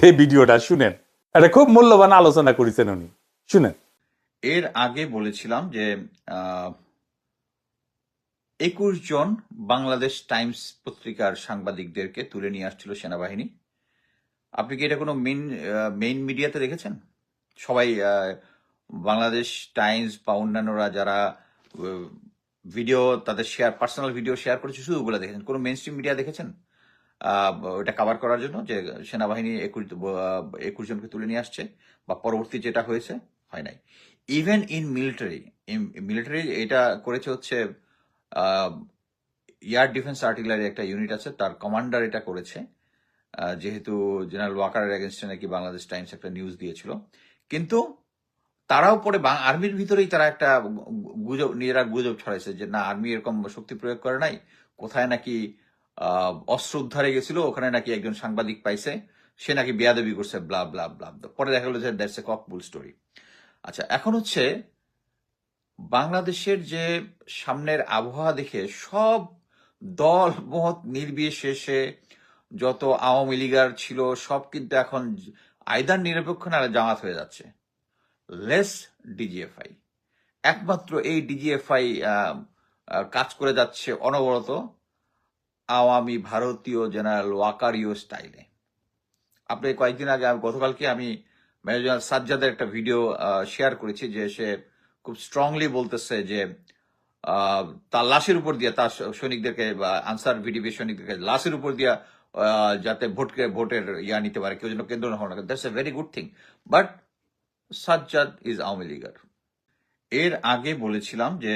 এই ভিডিওটা শুনেন, এটা খুব মূল্যবান আলোচনা করেছেন উনি, শুনেন। এর আগে বলেছিলাম যে 21 জন বাংলাদেশ টাইমস পত্রিকার সাংবাদিকদেরকে তুলে নিয়ে আসছিল সেনাবাহিনী। আপনি কি এটা কোনো মেইন মিডিয়াতে দেখেছেন? সবাই বাংলাদেশ টাইমস বা অন্যান্যরা যারা ভিডিও তাদের পার্সোনাল ভিডিও শেয়ার করেছে, শুধু ওগুলো দেখেছেন? কোনো মেইন স্ট্রিম মিডিয়া দেখেছেন ওটা কভার করার জন্য যে সেনাবাহিনী 21 জনকে তুলে নিয়ে আসছে বা পরবর্তী যেটা হয়েছে? হয় নাই। ইভেন ইন মিলিটারি এটা করেছে হচ্ছে এয়ার ডিফেন্স আর্টিলারি একটা ইউনিট আছে, তার কমান্ডার এটা করেছে। যেহেতু জেনারেল ওয়াকারের এগেনস্টে নাকি বাংলাদেশ টাইমস একটা নিউজ দিয়েছিল, কিন্তু তারাও পরে আর্মির ভিতরেই তারা একটা নিজেরা গুজব ছড়াইছে যে না, আর্মি এরকম শক্তি প্রয়োগ করে নাই, কোথায় নাকি অস্ত্র উদ্ধারে গেছিল, ওখানে নাকি একজন সাংবাদিক পাইছে, সে নাকি বেয়াদবি করছে, ব্লা ব্লা ব্লা। পরে দেখা গেল যে দ্যাটস এ ককবুল স্টোরি। আচ্ছা, এখন হচ্ছে বাংলাদেশের যে সামনের আবহাওয়া দেখে সব দল মত নির্বিশেষে যত আওয়ামী লীগার ছিল সব কিন্তু এখন আইদার নিরপেক্ষ না জামাত হয়ে যাচ্ছে। লেস ডিজিএফআই, একমাত্র এই ডিজিএফআই কাজ করে যাচ্ছে অনবরত আওয়ামী ভারতীয় জেনারেল ওয়াকারিও স্টাইলে। আপনি কয়েকদিন আগে, গতকালকে আমি মেজর জেনারেল সাজ্জাদের একটা ভিডিও শেয়ার করেছি, যে সে খুব স্ট্রংলি বলতেছে যে তার লাশের উপর দিয়ে, তার সৈনিকদেরকে বা আনসার ভিডিপি সৈনিকদেরকে লাশের উপর দিয়া যাতে ভোটের ইয়া নিতে পারে, কেউ যেন কেন্দ্র না হন। That's a very good thing, but Sajjad is Awami Leaguer. এর আগে বলেছিলাম যে